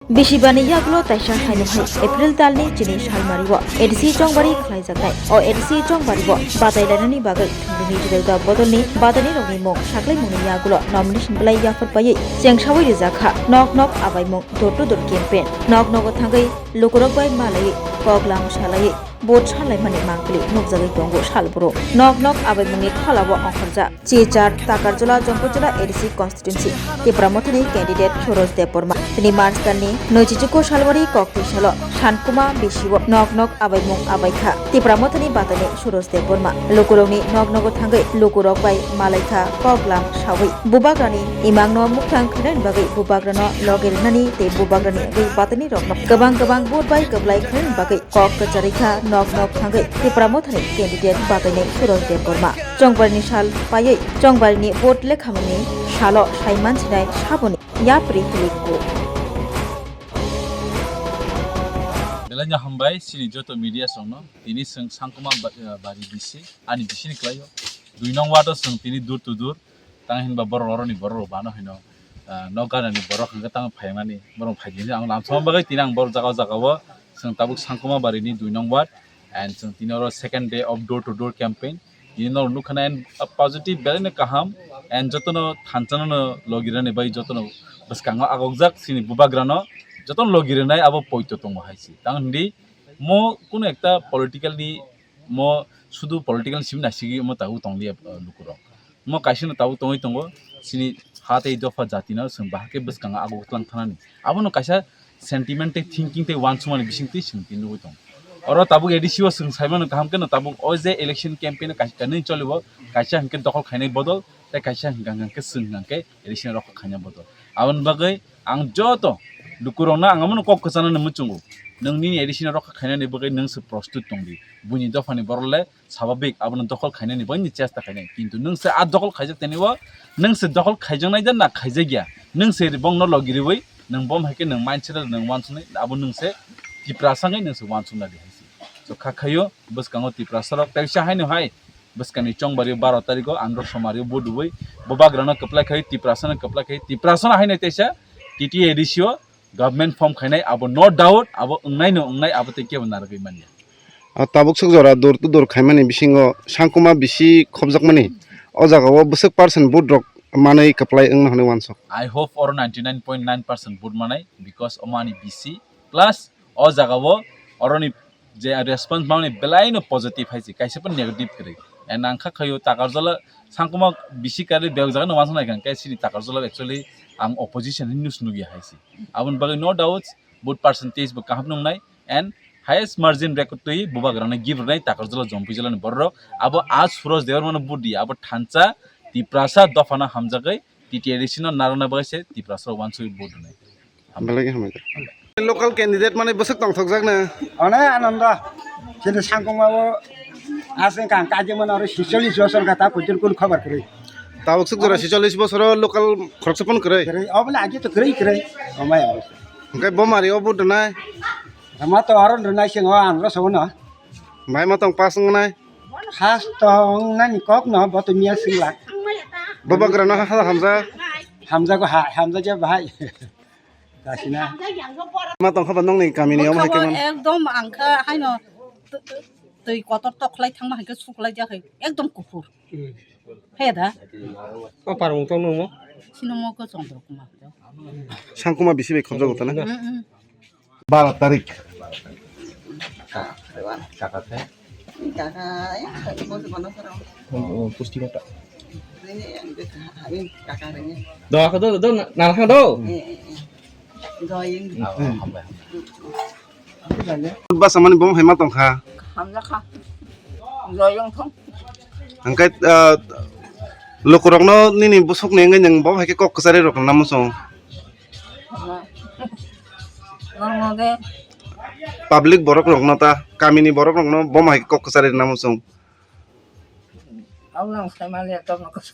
Bisibani Yaglo Taisha Hainumhai, April Talni, Chini Shalmariwa, Edisi Jongbari Khlaijakai, or Edisi Jongbariwa, Batailanani Bagai, Tuniji Bodoni, Badani Romimo, Shaklay Muni Yagulo, nomination Blay Yafat Paye, Jang Shawi Zaka, Knock Knock Abaimo, Door campaign, Knock Nogo Tangai, Lukurok by Malay, Goglam Shalay. Boat Shalai Mani Mankli, Nogzagi Tongo Shalbro, Knock Knock Abamungi Halawa Onkarja, Chichar, Takarjula, Jampuijalao EDC constituency, TIPRA Mothani candidate Suraj Deporma, Tini Marstani, Nochichuko Shalwari, Kokti Shalo, Shankuma, Bishiwo, Knock Knock Abaimung Abaika, TIPRA Mothani Batani, Suraj Deporma, Lukuroni, Knock Nogo Tangai, Lukurok by Malaika, Kwplai, Shawi, BUBAGRAni, Imangno Muktang Kren Bagwi, BUBAGRAno, Logelnani, Te BUBAGRAni, Batani Rock, Gabang board by Kwplai Kren Bagwi, Kok Kacharika, Knock Knock Tangai, TIPRA Mothani candidate Batani, Suraj Deporma, Jongbarni Shal Paye, Jongbarni vote Lekhamani, Shalo, Shaiman Sinai, Shaboni, Yapri Hiliko. Belanja hambai sini joto media songno tini sangkuma bari bisi ani bisi ni klayo duinong wato song tini dur tu dur tang hin ba boro ni boro bano hino nogana ni boro khanga tang phaimani boro phaijini ang lam som bagai tinang boro jaga wa song tabuk sangkuma bari ni duinong wat and song tinoro second day of door to door campaign tinor nukhana and positive belene kaham and jotono thanchano logirane bai jotono baskango agogjak sini bubagrano যতন লগিরে নাই আবো পয়তো তং হাইছি তাং হিন্দি মো কোন একটা political নি মো শুধু political সিম নাসিগি মো তাউ তংলি লুকুর মো কাইসিনো তাউ তংই তঙ্গ সিনি হাতে দফা জাতিনা song বাহাকে বসকাং আগো তলাং থানানি আবনো কাইসা সেন্টিমেন্ট থিংকিং তে ওয়ান সুমানি বিসিংতি সিংতি নুই তং অর তাবু এডিসিও সং সাইমান কাহাম কেন তাবু ও যে ইলেকশন ক্যাম্পেইন কাইসা নাই চলিব কাইসা হংকে দখল খাইনাই বদল তাই কাইসা হংকে সংনাকে ইলেকশন রক খাইনা বদল আবন বাগৈ আং যত Lukurona angamon kok kesana nemu cunggu. Neng ni edisinya rok kayaknya nih bagai neng seprostut tongdi. Bunyi dofa nih borole sababik abon dokol kayaknya nih banyak cesta kayaknya. Kintu neng se ad dokol kayaknya teniwa neng se dokol kayaknya aja nak kayaknya gya. Neng se ribong no logiri wei neng bom hake neng mindset neng wansune abon neng se tiprasa ngai neng se wansuna di hasi. So kakayo bus kango tiprasa rok tersha hai nih hai. Bus kani cong bari 12 tariko andro somario bodu wei. BUBAGRAni Kwplai kai tiprasa na Kwplai kai tiprasa na hai nih tersha. TT edisio Government form khainai abo no doubt abo ungnai abo te kebo nargai mania tabuk sukjora dur tu dur khaimani bisingo sangkuma bisi khobjakmani o jagao busuk percent vote rok manai Kwplai ungna hone wansok I hope or 99.9% vote manai because omani BC plus o jagao oroni je response mani belaino positive haisi kaise pun negative kre and angkha khayo takarjala sangkuma bisi kare beogjaga no wansna kan kaisi takarjala actually ang opposition news nugi haisi abon bagai no doubts vote percentage ba kaham nung nai and highest margin record to BUBAGRAni give nai takarjala Jampuijalao ni borro abo आज Suraj deor mano budi abo thancha tiprasa dofana hamjagai TTRC no narona baise tiprasa wansui bodu nai belagi hamai local candidate mane busuk tong thokjak na অনেক আনন্দ সেটা সাংকমাবো আসেন কান কাজে মনে আর 46 বছর কথা কইতেন কোন খবর করে tabuk sukjora 46 bosor local khorchapon krai করে অবলে আগে তো করে আমায় অবশ্য kai bomari o bodu nai আমার তো আর নাই সিং আমরা সব না bai ma tong pas ngai হাস তো নানি কক না বত মিয়া Singla BUBAGRAni ha hamja Hamza কো হামজা যে ভাই কাশিনা ma tong khaban nong ni kamini o mai keman একদম আংখা হাইনো दै কতর তখলাই থাংমা হাইকে সুকলাই যাখै একদম কুফুর হেদা ও পারমু তো নমো সিনমকে Chandrakumar sangkuma bisi be khobjak utana 12 tarik পুষ্টিকতা do ka do na ka do ba samani bom hema tong kha Hamza খা জয়ং থং angkai lokurok no nini busuk ne ngai nang bom haike kok kasari rok namu song নরমদে public borok rok no ta kamini borok rok no bom haike kok kasari namu song আউলাং সাইমালে তো নকস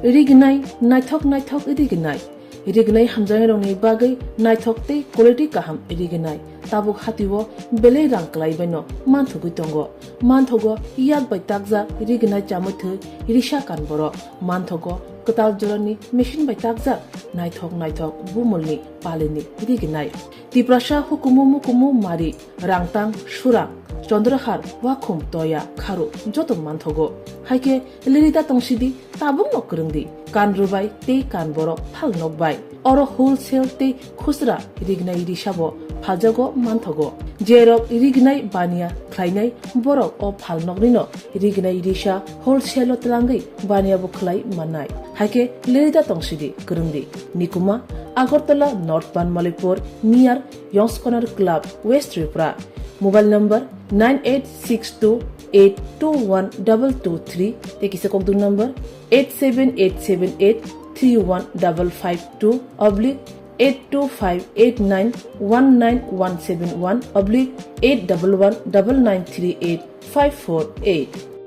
irignai naithok irignai irignai hamjang rongni bagai naithok te quality kaham irignai tabuk hatiwo bele rang klaibeno manthugi tongo manthogo yak bai takja irignai chamuthu irisha kanboro manthogo katal jorani machine bai takja naithok bumulni paleni irignai tiprasha hukumu mari rangtang surang Chandrahar wakum toya kharu joto manthogo haike lirida tongsidi tabung nokrungdi kan rubai te kan boro phal nokbai oro wholesale te khusra irignai risabo phajago manthogo jerok irignai bania khlainai borok o phal nokrino irignai risha wholesale tlangai bania bo khlai manai haike lirida tongsidi kurungdi nikuma Agartala North Banmalipur near Yongs Corner Club West Tripura Mobile number 9862821223 Tekisa Kokdu number 87878315552 oblique 825891971 oblique 8119938 548